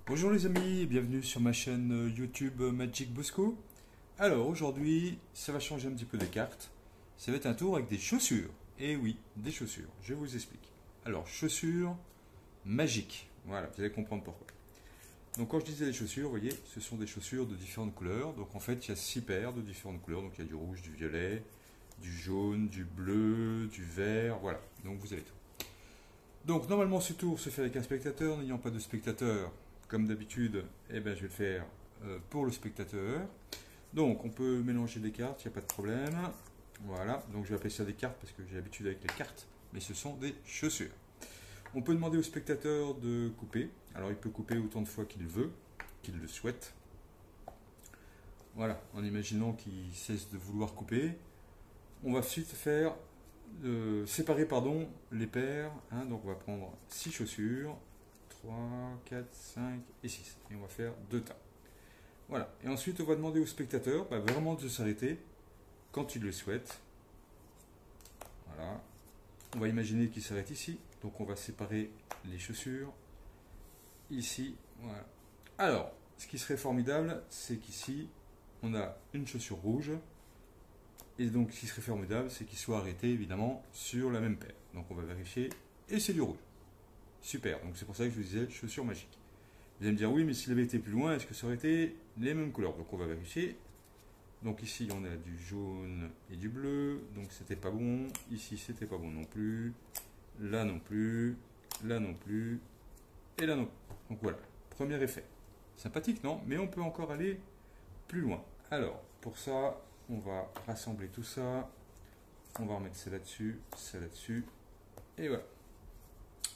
Bonjour les amis, bienvenue sur ma chaîne YouTube Magic Bosco. Alors aujourd'hui, ça va changer un petit peu des cartes. Ça va être un tour avec des chaussures. Et oui, des chaussures, je vous explique. Alors, chaussures magiques. Voilà, vous allez comprendre pourquoi. Donc quand je disais les chaussures, vous voyez, ce sont des chaussures de différentes couleurs. Donc en fait, il y a 6 paires de différentes couleurs. Donc il y a du rouge, du violet, du jaune, du bleu, du vert, voilà. Donc vous avez tout. Donc normalement ce tour se fait avec un spectateur. N'ayant pas de spectateur, comme d'habitude, eh ben, je vais le faire pour le spectateur. Donc on peut mélanger des cartes, il n'y a pas de problème. Voilà, donc je vais appeler ça des cartes parce que j'ai l'habitude avec les cartes, mais ce sont des chaussures. On peut demander au spectateur de couper. Alors il peut couper autant de fois qu'il veut, qu'il le souhaite. Voilà, en imaginant qu'il cesse de vouloir couper. On va ensuite faire séparer les paires. Hein, donc on va prendre 6 chaussures. 3, 4, 5 et 6. Et on va faire 2 tas. Voilà. Et ensuite, on va demander au spectateur vraiment de s'arrêter quand il le souhaite. Voilà. On va imaginer qu'il s'arrête ici. Donc, on va séparer les chaussures. Ici. Voilà. Alors, ce qui serait formidable, c'est qu'ici, on a une chaussure rouge. Et donc, ce qui serait formidable, c'est qu'il soit arrêté, évidemment, sur la même paire. Donc, on va vérifier. Et c'est du rouge. Super, donc c'est pour ça que je vous disais chaussures magiques. Vous allez me dire, oui, mais s'il avait été plus loin, est-ce que ça aurait été les mêmes couleurs? Donc on va vérifier. Donc ici, on a du jaune et du bleu, donc c'était pas bon. Ici, c'était pas bon non plus. Là non plus. Là non plus. Et là non plus. Donc voilà, premier effet. Sympathique, non? Mais on peut encore aller plus loin. Alors, pour ça, on va rassembler tout ça. On va remettre ça là-dessus, et voilà.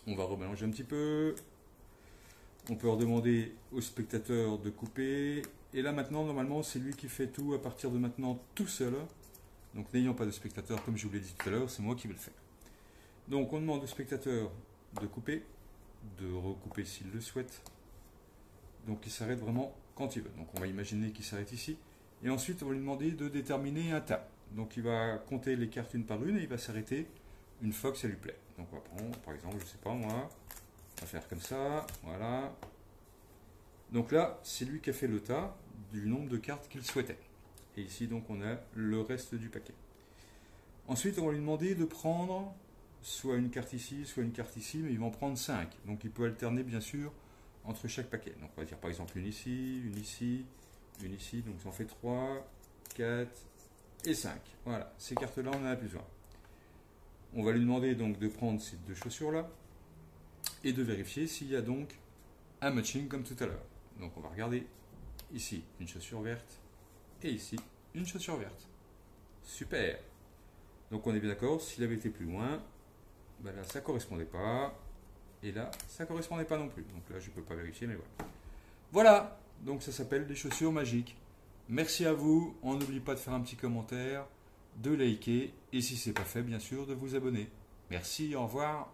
On va remélanger un petit peu. On peut redemander au spectateur de couper. Et là maintenant, normalement, c'est lui qui fait tout à partir de maintenant tout seul. Donc n'ayant pas de spectateur, comme je vous l'ai dit tout à l'heure, c'est moi qui vais le faire. Donc on demande au spectateur de couper, de recouper s'il le souhaite. Donc il s'arrête vraiment quand il veut. Donc on va imaginer qu'il s'arrête ici. Et ensuite, on va lui demander de déterminer un tas. Donc il va compter les cartes une par une et il va s'arrêter une fois que ça lui plaît. Donc on va prendre, par exemple, je sais pas moi, on va faire comme ça, voilà. Donc là, c'est lui qui a fait le tas du nombre de cartes qu'il souhaitait. Et ici, donc, on a le reste du paquet. Ensuite, on va lui demander de prendre soit une carte ici, soit une carte ici, mais il va en prendre 5. Donc il peut alterner, bien sûr, entre chaque paquet. Donc on va dire par exemple une ici, une ici, une ici. Donc ça en fait 3, 4 et 5. Voilà, ces cartes-là, on en a besoin. On va lui demander donc de prendre ces deux chaussures-là et de vérifier s'il y a donc un matching comme tout à l'heure. Donc on va regarder ici une chaussure verte et ici une chaussure verte. Super. Donc on est bien d'accord, s'il avait été plus loin, là ça ne correspondait pas et là ça ne correspondait pas non plus. Donc là je ne peux pas vérifier, mais voilà. Voilà, donc ça s'appelle des chaussures magiques. Merci à vous, on n'oublie pas de faire un petit commentaire, de liker et si ce n'est pas fait, bien sûr, de vous abonner. Merci, au revoir.